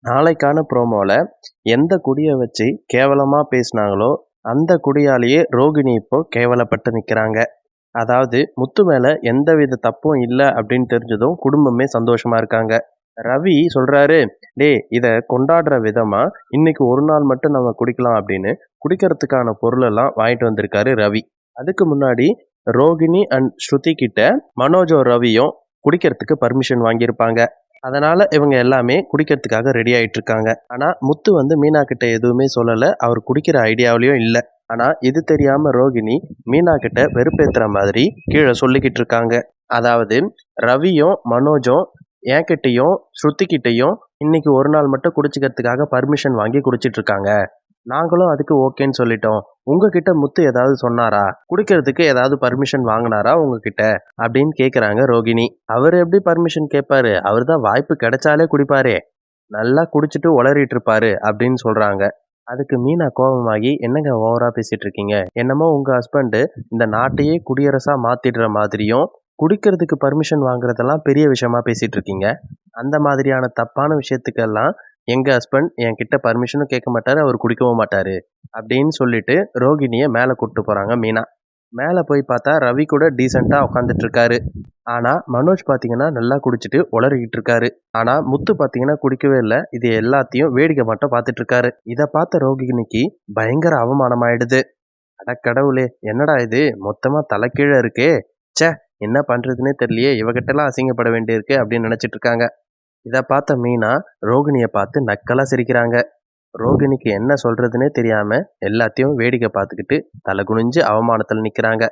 நாளைக்கான ப்ரோமோல எந்த குடிய வச்சு கேவலமா பேசினாங்களோ அந்த குடியாலேயே ரோகிணி இப்போ கேவலப்பட்டு நிக்கிறாங்க. அதாவது முத்து மேல எந்தவித தப்பும் இல்லை அப்படின்னு தெரிஞ்சதும் குடும்பமே சந்தோஷமா இருக்காங்க. ரவி சொல்றாரு, டேய் இத கொண்டாடுற விதமா இன்னைக்கு ஒரு நாள் மட்டும் நம்ம குடிக்கலாம் அப்படின்னு குடிக்கிறதுக்கான பொருள் எல்லாம் வாங்கிட்டு வந்திருக்காரு ரவி. அதுக்கு முன்னாடி ரோகிணி அண்ட் ஸ்ருதி கிட்ட மனோஜோ ரவியும் குடிக்கிறதுக்கு பர்மிஷன் வாங்கியிருப்பாங்க. அதனால இவங்க எல்லாமே குடிக்கிறதுக்காக ரெடி ஆயிட்டு இருக்காங்க. ஆனா முத்து மீனா கிட்ட எதுவுமே சொல்லல, அவர் குடிக்கிற ஐடியாவிலயும் இல்ல. ஆனா இது தெரியாம ரோகிணி மீனா கிட்ட வெறுப்பேத்துற மாதிரி கீழே சொல்லிக்கிட்டு இருக்காங்க. அதாவது ரவியும் மனோஜும் என்கிட்டயும் ஸ்ருதி கிட்டயும் இன்னைக்கு ஒரு நாள் மட்டும் குடிச்சுக்கிறதுக்காக பர்மிஷன் வாங்கி குடிச்சிட்டு இருக்காங்க. நாங்களும் அதுக்கு ஓகேன்னு சொல்லிட்டோம். உங்ககிட்ட முத்து ஏதாவது சொன்னாரா? குடிக்கிறதுக்கு ஏதாவது பர்மிஷன் வாங்கினாரா உங்ககிட்ட அப்படின்னு கேக்குறாங்க ரோகிணி. அவர் எப்படி பர்மிஷன் கேட்பாரு? அவர் தான் வாய்ப்பு கிடைச்சாலே குடிப்பாரே. நல்லா குடிச்சிட்டு உளறிட்டு இருப்பாரு அப்படின்னு சொல்றாங்க. அதுக்கு மீனா கோபமாகி, என்னங்க ஓவரா பேசிட்டு இருக்கீங்க? என்னமோ உங்க ஹஸ்பண்ட் இந்த நாட்டையே குடியரசா மாத்திடுற மாதிரியும் குடிக்கிறதுக்கு பர்மிஷன் வாங்குறதெல்லாம் பெரிய விஷயமா பேசிட்டு இருக்கீங்க. அந்த மாதிரியான தப்பான விஷயத்துக்கெல்லாம் எங்க ஹஸ்பண்ட் என்கிட்ட பர்மிஷனும் கேட்க மாட்டாரு, அவர் குடிக்கவும் மாட்டாரு அப்படின்னு சொல்லிட்டு ரோகிணிய மேல கூட்டு போறாங்க மீனா. மேல போய் பார்த்தா ரவி கூட டீசெண்டா உட்காந்துட்டு இருக்காரு. ஆனா மனோஜ் பாத்தீங்கன்னா நல்லா குடிச்சிட்டு உளறிக்கிட்டு இருக்காரு. ஆனா முத்து பாத்தீங்கன்னா குடிக்கவே இல்லை. இது எல்லாத்தையும் வேடிக்கை மட்டும் பார்த்துட்டு இருக்காரு. இதை பார்த்த ரோகிணிக்கு பயங்கர அவமானம் ஆயிடுது. அட கடவுளே, என்னடா இது மொத்தமா தலைக்கீழ இருக்கே. ச்சே, என்ன பண்றதுன்னே தெரியலையே, இவகிட்டலாம் அசிங்கப்பட வேண்டியிருக்கு அப்படின்னு நினைச்சிட்டு இருக்காங்க. இதை பார்த்த மீனா ரோகிணியை பார்த்து நக்கலா சிரிக்கிறாங்க. ரோகிணிக்கு என்ன சொல்றதுன்னே தெரியாம எல்லாத்தையும் வேடிக்கை பார்த்துக்கிட்டு தலை குனிஞ்சு அவமானத்தில் நிக்கிறாங்க.